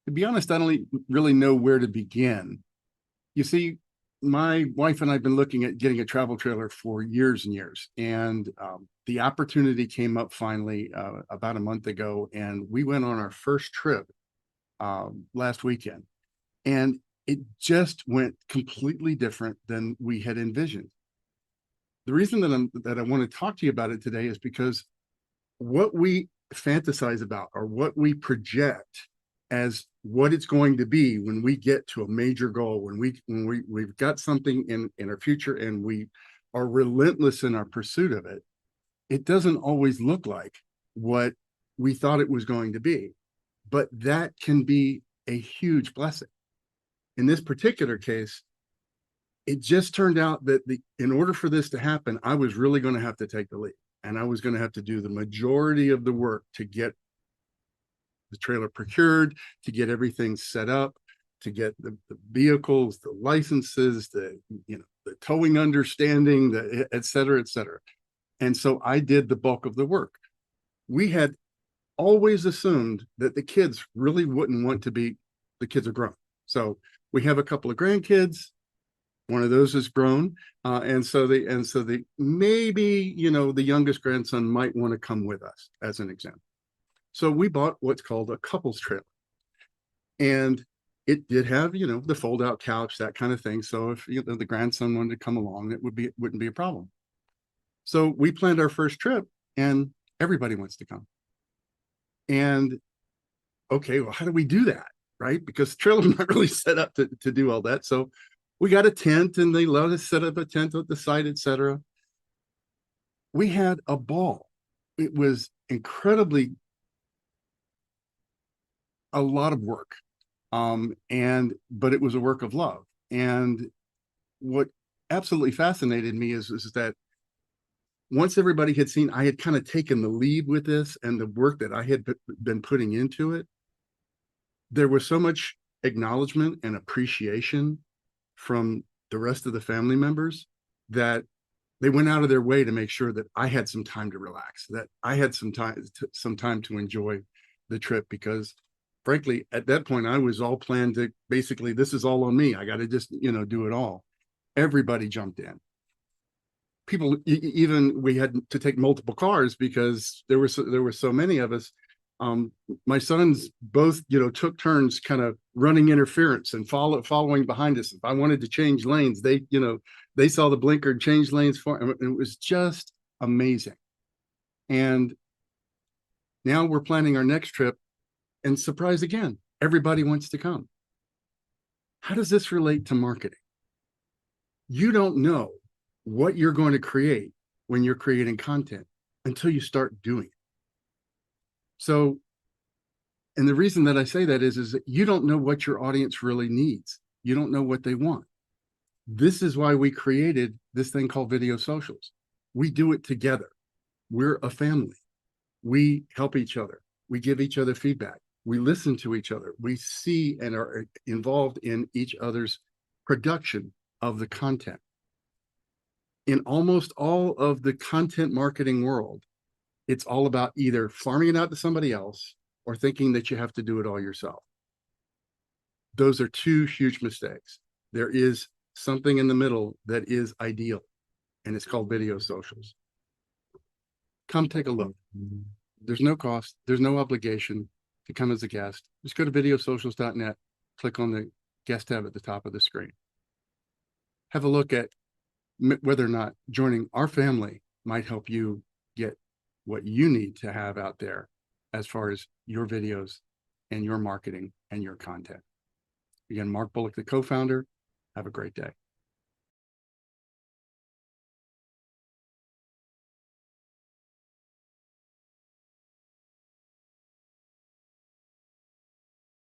To be honest, I don't really know where to begin. You see, my wife and I have been looking at getting a travel trailer for years and years. And the opportunity came up finally about a month ago. And we went on our first trip last weekend. And it just went completely different than we had envisioned. The reason that I want to talk to you about it today is because what we fantasize about or what we project as what it's going to be when we get to a major goal, we've got something in our future and we are relentless in our pursuit of it, it doesn't always look like what we thought it was going to be. But that can be a huge blessing. In this particular case, it just turned out that in order for this to happen, I was really going to have to take the lead. And I was going to have to do the majority of the work to get the trailer procured, to get everything set up, to get the vehicles, the licenses, the towing understanding, et cetera, et cetera. And so I did the bulk of the work. We had always assumed that the kids really wouldn't want to be, the kids are grown. So we have a couple of grandkids. One of those is grown, and so the maybe the youngest grandson might want to come with us, as an example. So we bought what's called a couples trailer, and it did have the fold out couch, that kind of thing. So if the grandson wanted to come along, it wouldn't be a problem. So we planned our first trip, and everybody wants to come. And okay, well, how do we do that, right? Because the trailer's not really set up to do all that. So we got a tent and they let us set up a tent at the site, etc. We had a ball. It was incredibly a lot of work. But it was a work of love. And what absolutely fascinated me is that once everybody had seen, I had kind of taken the lead with this and the work that I had been putting into it, there was so much acknowledgement and appreciation from the rest of the family members that they went out of their way to make sure that I had some time to relax, that I had some time to enjoy the trip, because frankly, at that point, I was all planned to basically, this is all on me. I got to just, do it all. Everybody jumped in. People, even we had to take multiple cars because there were so many of us. My sons both, took turns kind of running interference and following behind us. If I wanted to change lanes, they saw the blinker and changed lanes for me. It was just amazing. And now we're planning our next trip, and surprise again, everybody wants to come. How does this relate to marketing? You don't know what you're going to create when you're creating content until you start doing it. So, and the reason that I say that is that you don't know what your audience really needs. You don't know what they want. This is why we created this thing called Videosocials. We do it together. We're a family. We help each other. We give each other feedback. We listen to each other. We see and are involved in each other's production of the content. In almost all of the content marketing world, it's all about either farming it out to somebody else or thinking that you have to do it all yourself. Those are two huge mistakes. There is something in the middle that is ideal, and it's called Videosocials. Come take a look. There's no cost. There's no obligation to come as a guest. Just go to videosocials.net, click on the guest tab at the top of the screen. Have a look at whether or not joining our family might help you get what you need to have out there as far as your videos and your marketing and your content. Again, Mark Bullock, the co-founder. Have a great day.